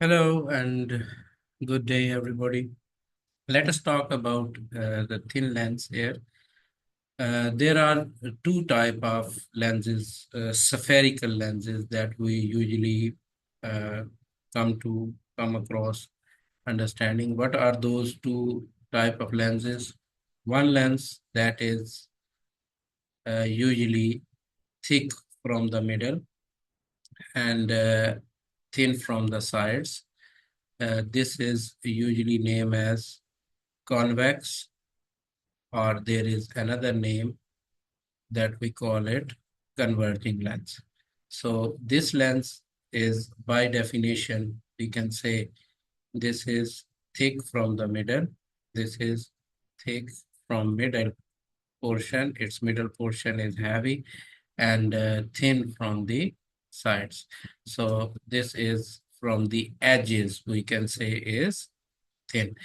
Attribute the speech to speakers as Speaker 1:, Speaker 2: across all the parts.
Speaker 1: Hello and good day, everybody. Let us talk about the thin lens here. There are two type of lenses, spherical lenses that we usually uh, come across understanding. What are those two type of lenses? One lens that is usually thick from the middle and thin from the sides. This is usually named as convex, or there is another name that we call it converging lens. So this lens is by definition, we can say this is thick from the middle. This is thick from middle portion. Its middle portion is heavy and thin from the sides. So this is from the edges, we can say is thin.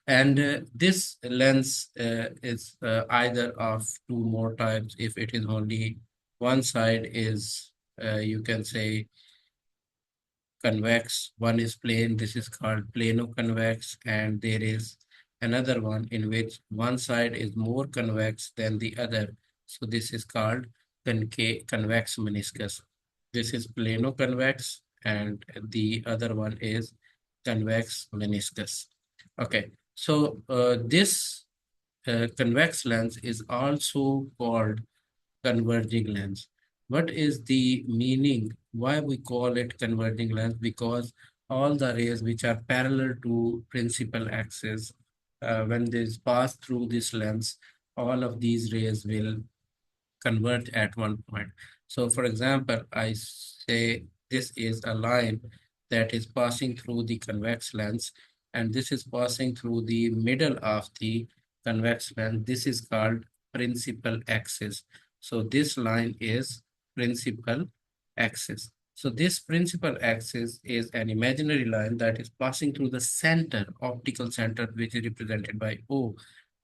Speaker 1: And this lens is either of two more types. If it is only one side is, you can say convex, one is plane, this is called plano-convex, and there is another one in which one side is more convex than the other. So this is called convex meniscus. This is plano-convex, and the other one is convex meniscus. Okay, so this convex lens is also called converging lens. What is the meaning? Why we call it converging lens? Because all the rays which are parallel to principal axis, when they pass through this lens, all of these rays will converge at one point. So for example, I say this is a line that is passing through the convex lens, and this is passing through the middle of the convex lens. This is called principal axis. So this line is principal axis. So this principal axis is an imaginary line that is passing through the center, optical center, which is represented by O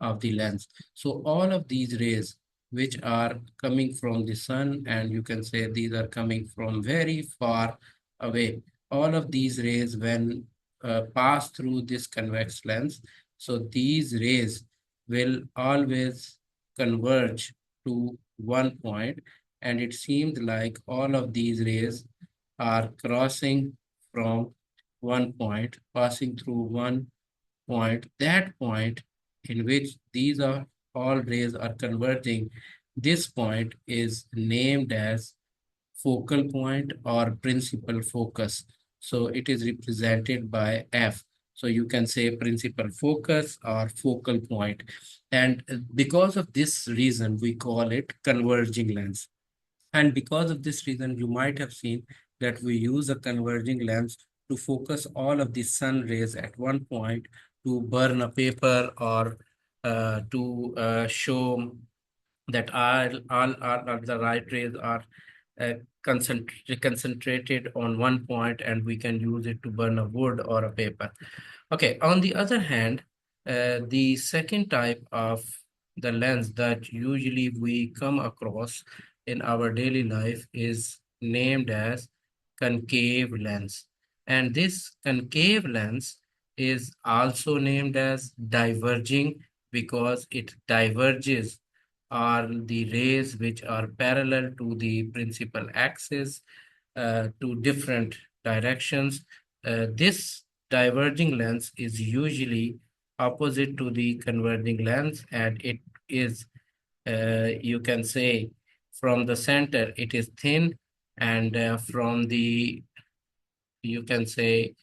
Speaker 1: of the lens. So all of these rays which are coming from the sun, and you can say these are coming from very far away. All of these rays, when pass through this convex lens, so these rays will always converge to one point, and it seems like all of these rays are crossing from one point, passing through one point. That point in which these are all rays are converging, this point is named as focal point or principal focus. So it is represented by F. So you can say principal focus or focal point. And because of this reason, we call it converging lens. And because of this reason, you might have seen that we use a converging lens to focus all of the sun rays at one point to burn a paper, or to show that all the light rays are concentrated on one point, and we can use it to burn a wood or a paper. Okay, on the other hand, the second type of the lens that usually we come across in our daily life is named as concave lens. And this concave lens is also named as diverging because it diverges are the rays which are parallel to the principal axis to different directions. This diverging lens is usually opposite to the converging lens, and it is, you can say, from the center, it is thin, and from the, you can say,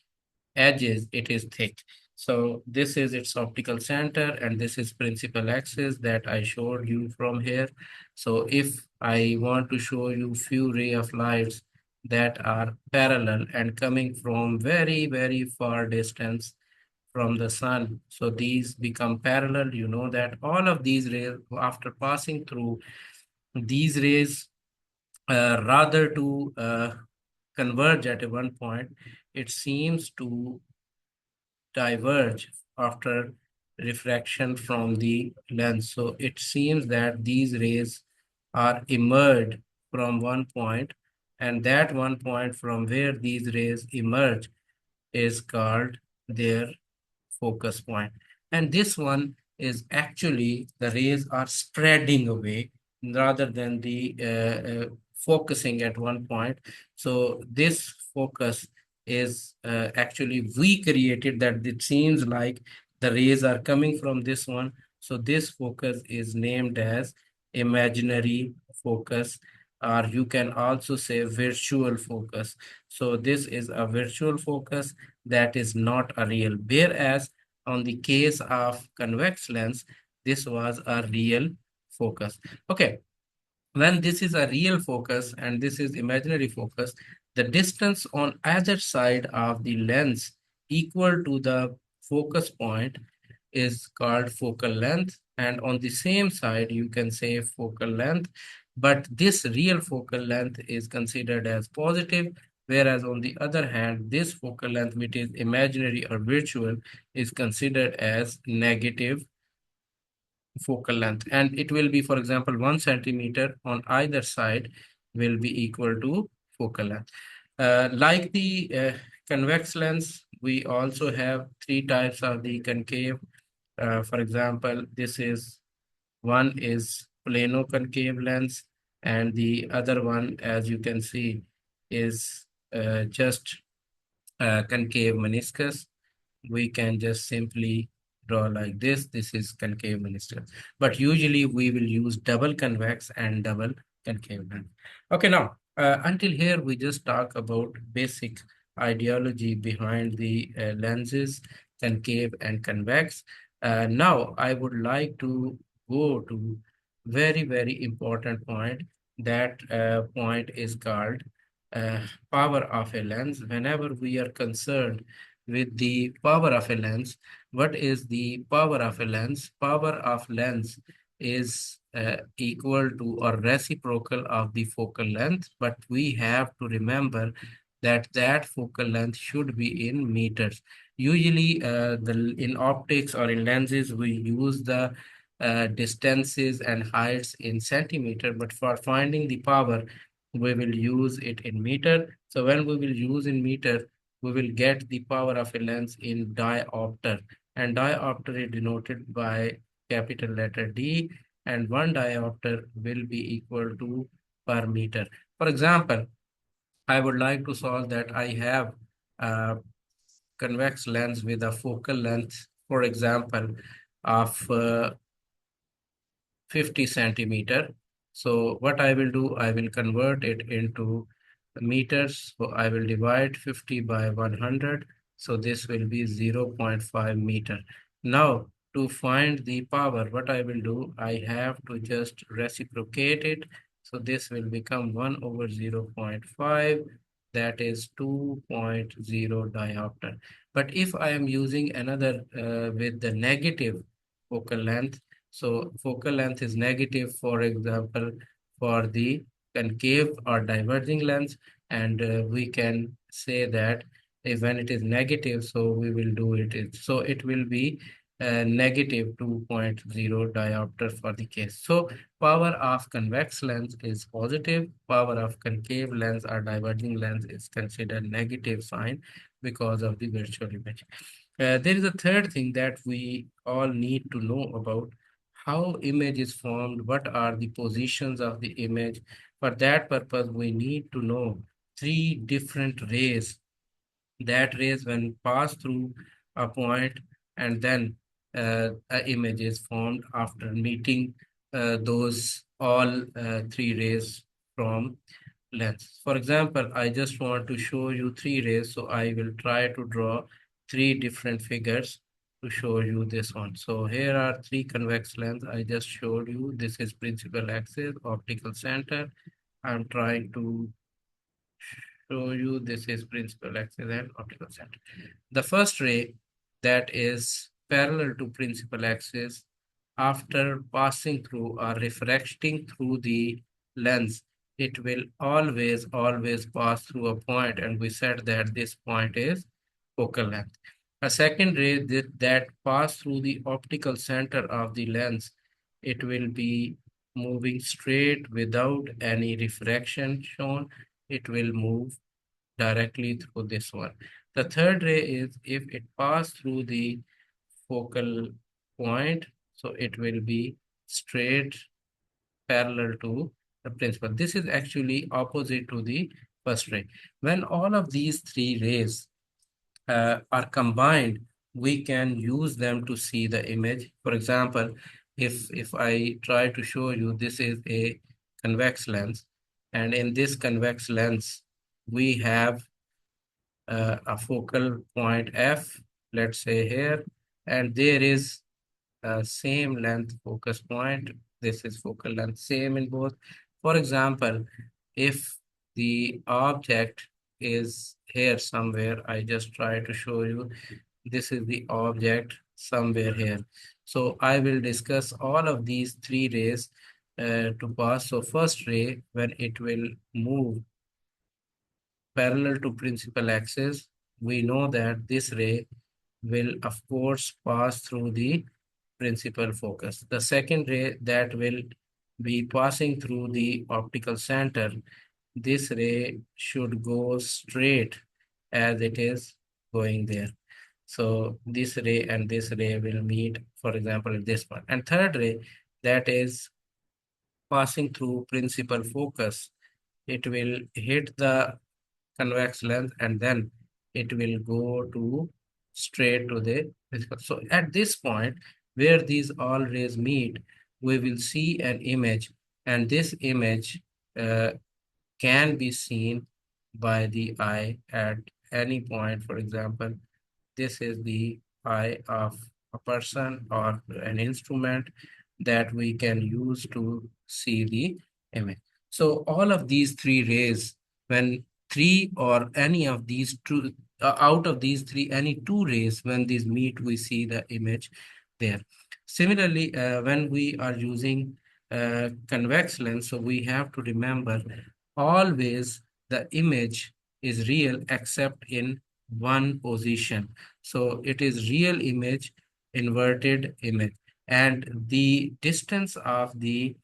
Speaker 1: edges, it is thick. So this is its optical center, and this is principal axis that I showed you from here. So if I want to show you few ray of lights that are parallel and coming from very, very far distance from the sun, so these become parallel. You know that all of these rays, after passing through these rays, rather to converge at one point, it seems to diverge after refraction from the lens. So it seems that these rays are emerged from one point, and that one point from where these rays emerge is called their focus point. And this one is actually the rays are spreading away rather than the focusing at one point. So this focus is actually we created that it seems like the rays are coming from this one. So this focus is named as imaginary focus, or you can also say virtual focus. So this is a virtual focus that is not a real. Whereas on the case of convex lens, this was a real focus. Okay, when this is a real focus and this is imaginary focus, the distance on either side of the lens equal to the focus point is called focal length, and on the same side you can say focal length, but this real focal length is considered as positive, whereas on the other hand this focal length, which is imaginary or virtual, is considered as negative focal length. And it will be, for example, 1 centimeter on either side will be equal to focal length. Like the convex lens, we also have three types of the concave. For example, this is one is plano concave lens, and the other one, as you can see, is just concave meniscus. We can just simply draw like this. This is concave meniscus. But usually we will use double convex and double concave lens. Okay, now, until here, we just talk about basic ideology behind the lenses, concave and convex. Now, I would like to go to very, very important point. That point is called uh, power of a lens. Whenever we are concerned with the power of a lens, what is the power of a lens? Power of lens is equal to or reciprocal of the focal length, but we have to remember that that focal length should be in meters. Usually, in optics or in lenses, we use the distances and heights in centimeter, but for finding the power, we will use it in meter. So when we will use in meter, we will get the power of a lens in diopter. And diopter is denoted by capital letter D, and one diopter will be equal to per meter. For example, I would like to solve that I have a convex lens with a focal length, for example, of 50 centimeter. So what I will do, I will convert it into meters. So I will divide 50 by 100. So this will be 0.5 meter. Now to find the power, what I will do, I have to just reciprocate it. So this will become 1 over 0.5. That is 2.0 diopter. But if I am using another with the negative focal length, so focal length is negative, for example, for the concave or diverging lens, and we can say that if when it is negative, so we will do it. So it will be negative 2.0 diopter for the case. So power of convex lens is positive, power of concave lens or diverging lens is considered negative sign because of the virtual image. There is a third thing that we all need to know about: how image is formed, what are the positions of the image. For that purpose, we need to know three different rays. That rays when pass through a point, and then an image is formed after meeting those all three rays from lens. For example, I just want to show you three rays, so I will try to draw three different figures to show you this one. So here are three convex lens I just showed you. This is principal axis, optical center. I'm trying to show you this is principal axis and optical center. The first ray that is parallel to principal axis, after passing through or refracting through the lens, it will always pass through a point, and we said that this point is focal length. A second ray that pass through the optical center of the lens, it will be moving straight without any refraction shown. It will move directly through this one. The third ray is if it pass through the focal point, so it will be straight parallel to the principal. This is actually opposite to the first ray. When all of these three rays are combined, we can use them to see the image. For example, if I try to show you, this is a convex lens, and in this convex lens, we have a focal point F, let's say here, and there is same length focus point. This is focal length, same in both. For example, if the object is here somewhere, I just try to show you, this is the object somewhere here. So I will discuss all of these three rays to pass. So first ray, when it will move parallel to principal axis, we know that this ray will of course pass through the principal focus. The second ray that will be passing through the optical center, this ray should go straight as it is going there. So this ray and this ray will meet, for example, at this point. And third ray that is passing through principal focus, it will hit the convex lens and then it will go to straight to the principal. So at this point where these all rays meet, we will see an image, and this image uh, can be seen by the eye at any point. For example, this is the eye of a person or an instrument that we can use to see the image. So all of these three rays, when three or any of these two, out of these three, any two rays, when these meet, we see the image there. Similarly, when we are using convex lens, so we have to remember always the image is real except in one position. So it is real image, inverted image. And the distance of the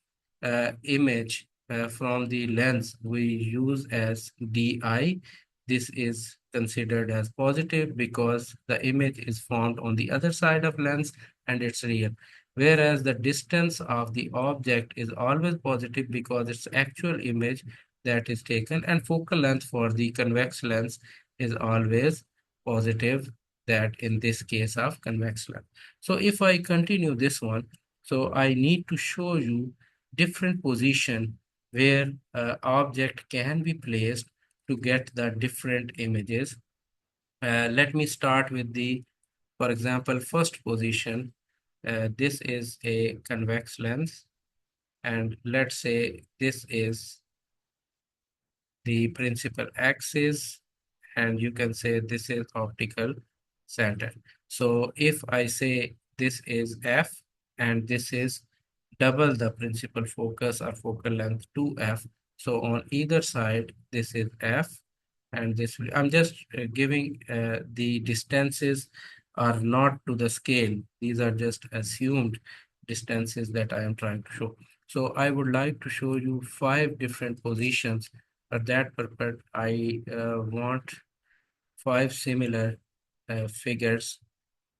Speaker 1: image from the lens we use as DI. This is considered as positive because the image is formed on the other side of lens and it's real. Whereas the distance of the object is always positive because it's actual image that is taken, and focal length for the convex lens is always positive, that in this case of convex lens. So if I continue this one, so I need to show you different position where object can be placed to get the different images. Let me start with the, for example, first position. This is a convex lens, and let's say this is the principal axis, and you can say this is optical center. So if I say this is F and this is double the principal focus or focal length 2F, so on either side this is F, and this will, I'm just giving the distances are not to the scale. These are just assumed distances that I am trying to show. So I would like to show you 5 different positions. For that purpose, I want 5 similar figures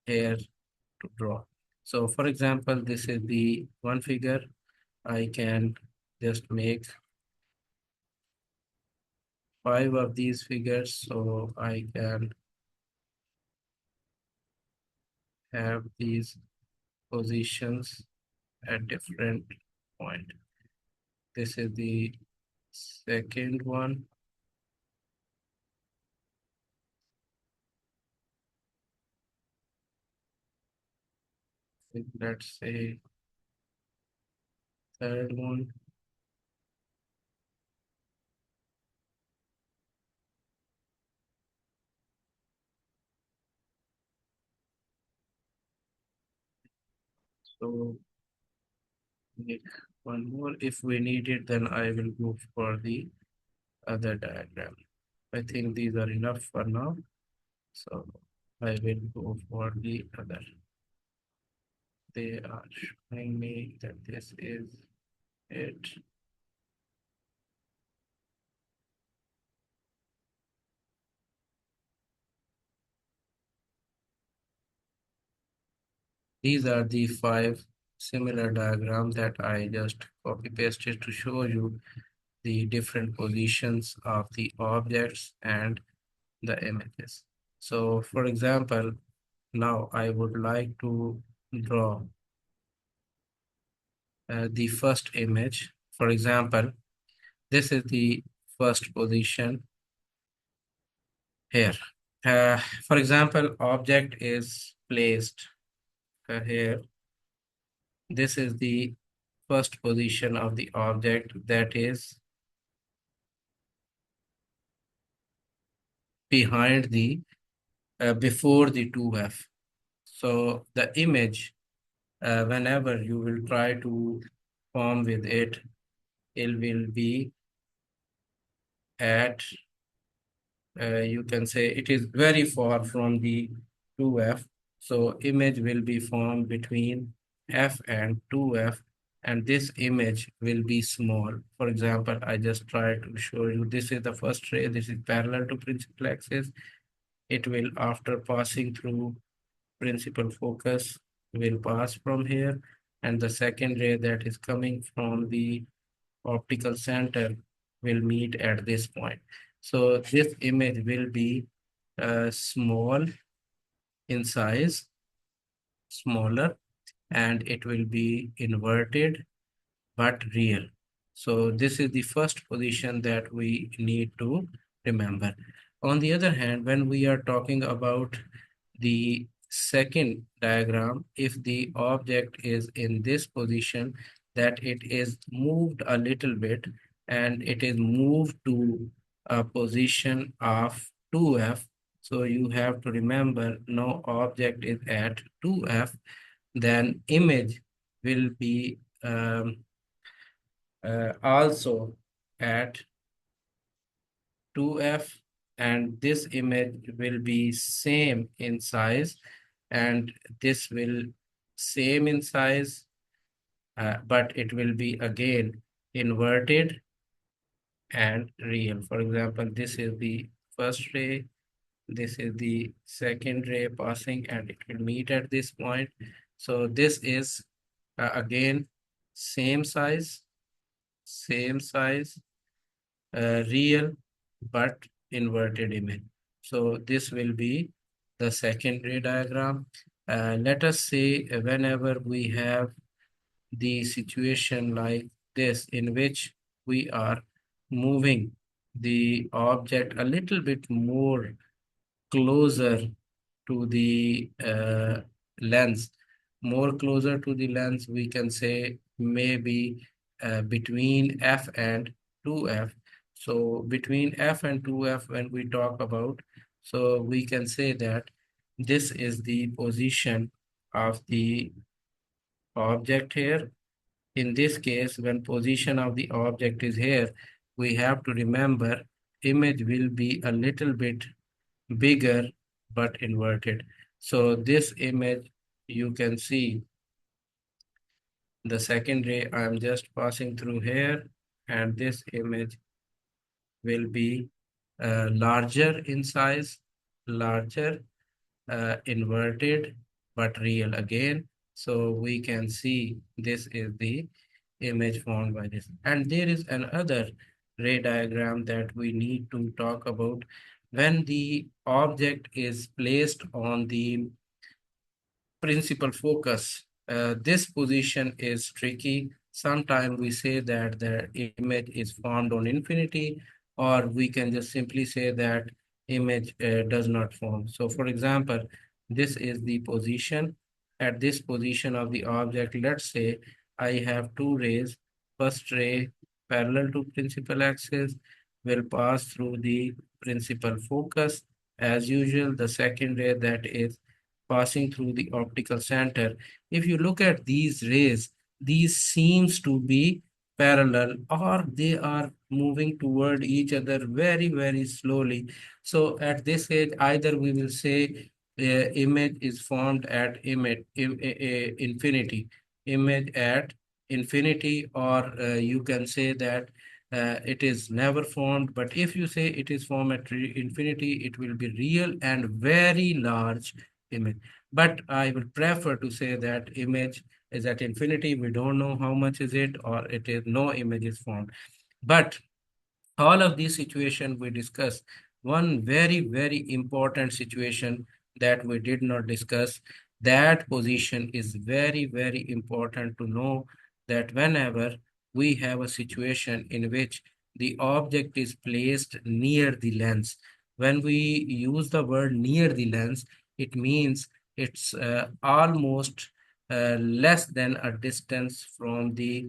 Speaker 1: here to draw. So for example, this is the one figure. I can just make 5 of these figures, so I can have these positions at different point. This is the second one. Let's say third one. So make one more. If we need it, then I will go for the other diagram. I think these are enough for now. So I will go for the other. They are showing me that this is it. These are the five similar diagrams that I just copy pasted to show you the different positions of the objects and the images. So for example, now I would like to draw the first image. For example, this is the first position here. For example, object is placed here. This is the first position of the object, that is behind the before the 2F. So the image, whenever you will try to form with it, it will be at, you can say it is very far from the 2F. So image will be formed between F and 2F, and this image will be small. For example, I just try to show you, this is the first ray, this is parallel to principal axis. It will, after passing through principal focus, will pass from here, and the second ray that is coming from the optical center will meet at this point. So this image will be small in size, smaller, and it will be inverted but real. So this is the first position that we need to remember. On the other hand, when we are talking about the second diagram, if the object is in this position, that it is moved a little bit and it is moved to a position of 2F. So you have to remember no object is at 2F, then image will be also at 2F, and this image will be same in size, and this will same in size, but it will be again inverted and real. For example, this is the first ray, this is the second ray passing, and it will meet at this point. So this is again same size, same size, real but inverted image. So this will be the second ray diagram. Let us say whenever we have the situation like this, in which we are moving the object a little bit more closer to the lens, more closer to the lens, we can say maybe between F and 2F. So between F and 2F, when we talk about, so we can say that this is the position of the object here. In this case, when position of the object is here, we have to remember image will be a little bit bigger but inverted. So this image, you can see the second ray I'm just passing through here, and this image will be larger in size, larger, inverted but real again. So we can see this is the image formed by this. And there is another ray diagram that we need to talk about. When the object is placed on the principal focus, this position is tricky. Sometimes we say that the image is formed on infinity, or we can just simply say that image does not form. So for example, this is the position. At this position of the object, let's say I have two rays. First ray parallel to principal axis will pass through the principal focus. As usual, the second ray that is passing through the optical center. If you look at these rays, these seems to be parallel, or they are moving toward each other very, very slowly. So at this age, either we will say image is formed at infinity, image at infinity, or you can say that it is never formed. But if you say it is formed at infinity, it will be real and very large image. But I would prefer to say that image is at infinity. We don't know how much is it, or it is no image is formed. But all of these situations we discuss, one very, very important situation that we did not discuss, that position is very, very important to know, that whenever we have a situation in which the object is placed near the lens, when we use the word near the lens, it means it's almost less than a distance from the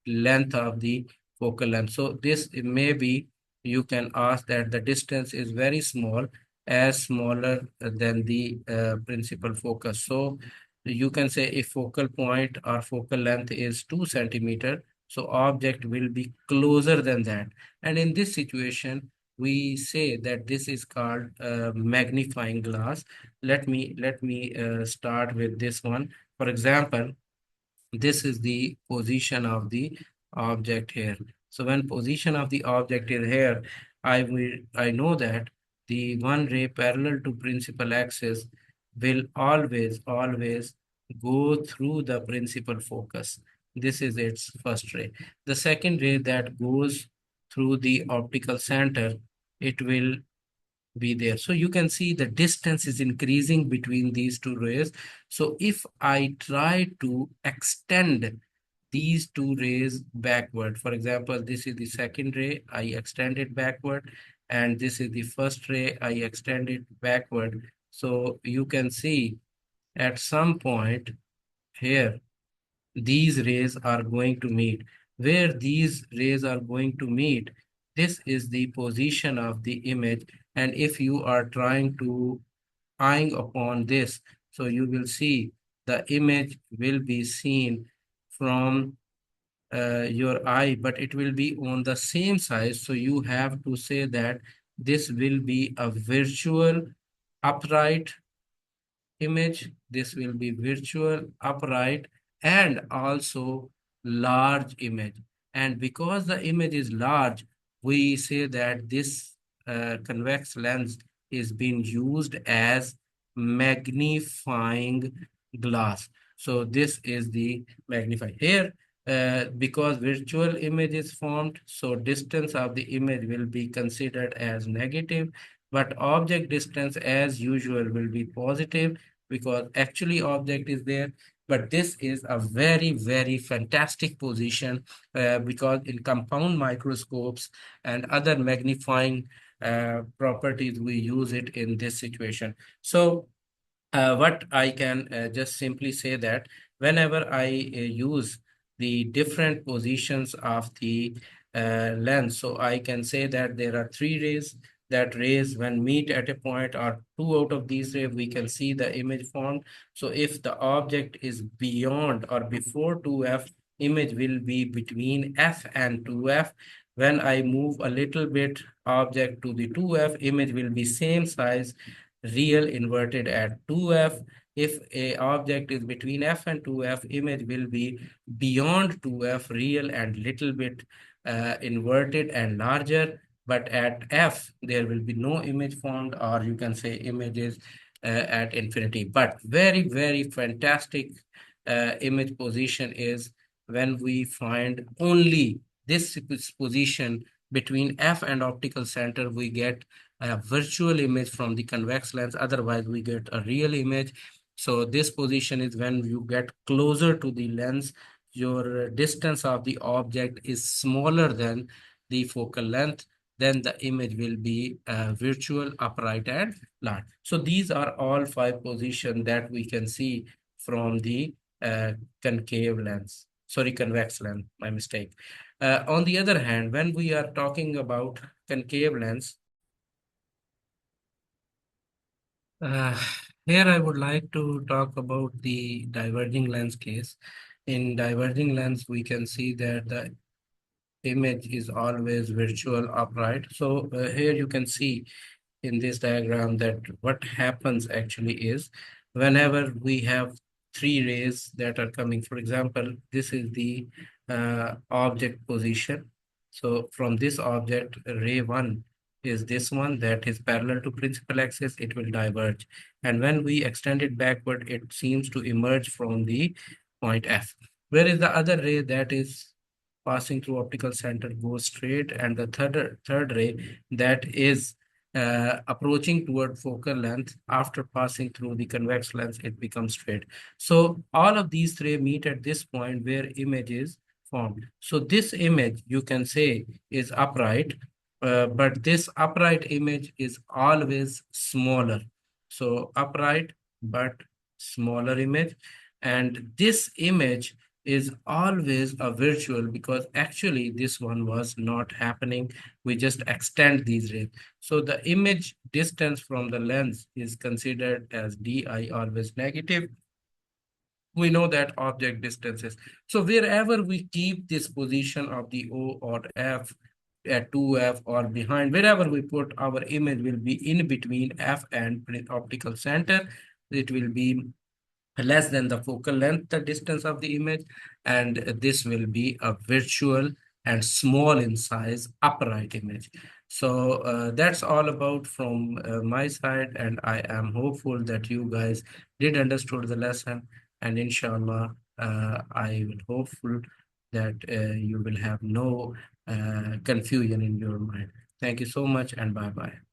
Speaker 1: length of the focal length. So this may be, you can ask that the distance is very small, as smaller than the principal focus. So you can say if focal point or focal length is 2 centimeter, so object will be closer than that. And in this situation, we say that this is called magnifying glass. Let me start with this one. For example, this is the position of the object here. So when position of the object is here, I know that the one ray parallel to principal axis will always go through the principal focus. This is its first ray. The second ray that goes through the optical center, it will be there. So you can see the distance is increasing between these two rays. So if I try to extend these two rays backward, for example, this is the second ray, I extend it backward, and this is the first ray, I extend it backward. So you can see at some point here, these rays are going to meet. Where these rays are going to meet, this is the position of the image. And if you are trying to eyeing upon this, so you will see the image will be seen from your eye, but it will be on the same size. So you have to say that this will be a virtual upright image. This will be virtual, upright, and also large image. And because the image is large, we say that this convex lens is being used as magnifying glass. So this is the magnifying. Here, because virtual image is formed, so distance of the image will be considered as negative, but object distance as usual will be positive, because actually object is there. But this is a very, very fantastic position, because in compound microscopes and other magnifying properties, we use it in this situation. So what I can just simply say that whenever I use the different positions of the lens, so I can say that there are three rays. That rays when meet at a point, or two out of these rays, we can see the image formed. So if the object is beyond or before 2f, image will be between f and 2f. When I move a little bit object to the 2f, image will be same size, real inverted at 2f. If a object is between f and 2f, image will be beyond 2f, real and little bit inverted and larger. But at f, there will be no image formed, or you can say images at infinity. But very, very fantastic image position is when we find only this position between f and optical center, we get a virtual image from the convex lens. Otherwise, we get a real image. So this position is when you get closer to the lens, your distance of the object is smaller than the focal length, then the image will be virtual, upright, and large. So these are all five positions that we can see from the uh, concave lens. Sorry, convex lens, my mistake. On the other hand, when we are talking about concave lens, Uh, here I would like to talk about the diverging lens case. In diverging lens, we can see that the image is always virtual upright. So here you can see in this diagram that what happens actually is whenever we have three rays that are coming, for example, this is the object position. So from this object, ray 1 is this one that is parallel to principal axis, it will diverge. And when we extend it backward, it seems to emerge from the point F. Whereas the other ray that is passing through optical center goes straight, and the third ray that is approaching toward focal length after passing through the convex lens, it becomes straight. So all of these three meet at this point where image is formed. So this image you can say is upright, but this upright image is always smaller. So upright but smaller image, and this image is always a virtual because actually this one was not happening. We just extend these rays. So the image distance from the lens is considered as di, always negative. We know that object distances. So wherever we keep this position of the O or F at 2F or behind, wherever we put our image will be in between F and optical center. It will be less than the focal length, the distance of the image, and this will be a virtual and small in size upright image. So that's all about from my side, and I am hopeful that you guys did understood the lesson, and inshallah, I will hopeful that you will have no confusion in your mind. Thank you so much, and bye bye.